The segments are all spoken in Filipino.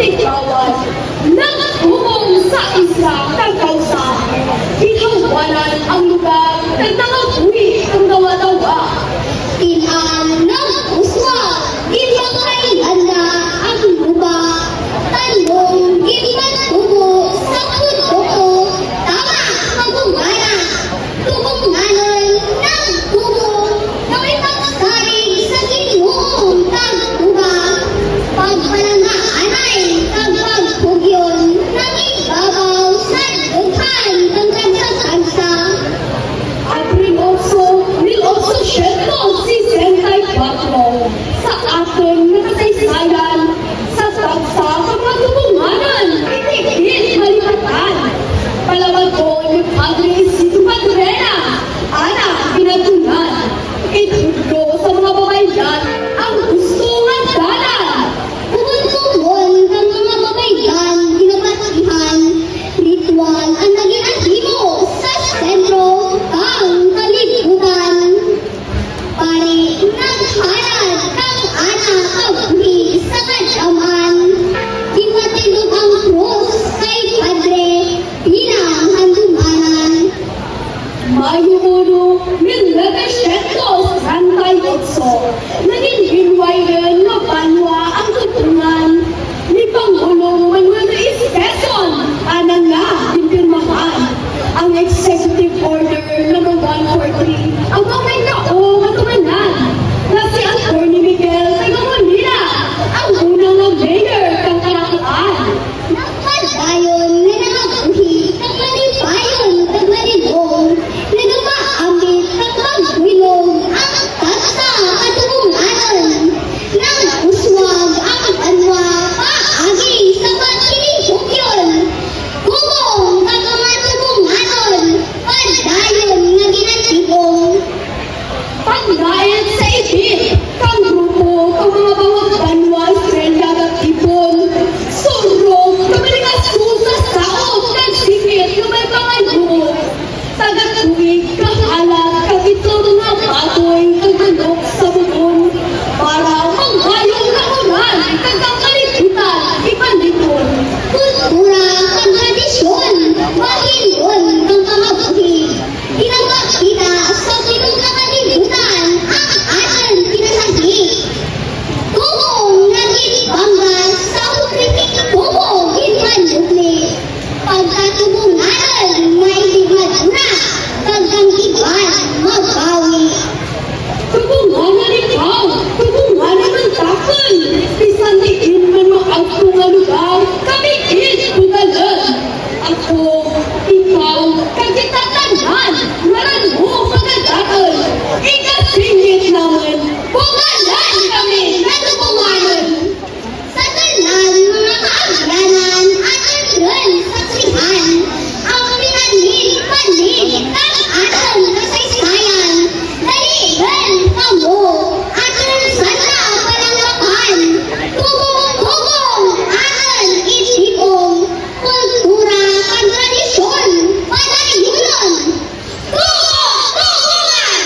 tigawan ng tubong sa isla ng kausa. Ginawanan ang lugar ng nangabuhi ng dawa-dawa. Tinaan ng uswa, ginmakailan na ang lupa. Tanong, ginmatubo sa puto, tama, magungana. Tubunganan ng tubo, na may pagsarig sa ginong tagtuba. Pagpalangaanay, pagpagpugyon, ng ibabaw sa dughan ng kansa-kansa. Will also share si Sentay Patro sa ating nakasaysayan sa tagsa ng mga tubunganan. Hindi malipatan. Palawag ko ni Padre Isidro Madrena, anak pinatunan. Itudlo sa mga babayan ang gusto ng dalan. Kumuntuhon ng mga babaylan, ginapatihan, ritual ang naging animo sa sentro ng kalibutan. Pari naghalad ng anak kabuhi sa kadyaman, ginatindog ang krus kay Padre bilang handumanan. Mayuno 1938, naging hinwayan na banwa ang tutungan ni Pangulong Manuel S. Quezon. Anang na pinirmahan ang Executive Order No. 143 ang kamay taong matumanan na si Atty. Miguel Tagamonina, ang unang mayor ng Karakaan. Nagpadayon na nangabuhi ng manipayon ng maninong, na dumaamit ng pagbilog ang tagsa at tubunganan. Nang uswag ang anwa, paagi sa pagkinipugyon. Kumong kagamatubunganon, padayon nga ginatibong. Pagdahil sa ibig, kang grupo, ang mga bawang banwa, Australia at Tipon, surong, kamaligasu sa saot, nagsikit, na may pangaluot, taga-tuwig, kahalat, kabitong nga bagoy, kaganok sa bukon, para manghayong kakunan, kagkakalibutan, ipandikon. Kultura ang tradisyon, mahilon ng kamabuhi. Pinagpakita sa pinagkakalibutan ang ating pinasagi. Tubong naging bangga sa ukritik tubong inmanubli. Pagkatubunganan may ligmaduna, kagkang iban mabawi. Tubunganan ikaw, tubunganan ng takon, bisan diin man ang tunga lugar, kami bugalan. Ako, ikaw, kagitatanan, naran mo pagkagatal, ikasingit naman, bugalan kami na tubunganan. Sa tanan mga kaagyanan at andun saksihan, ang pinanlig-panig ng ating kasaysayan. Daligan kamo ating sana palanglapan. Tubong-tubong ating isipong, kultura at tradisyon, panayunan. Tubong-tubongan!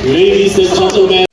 Ladies and gentlemen.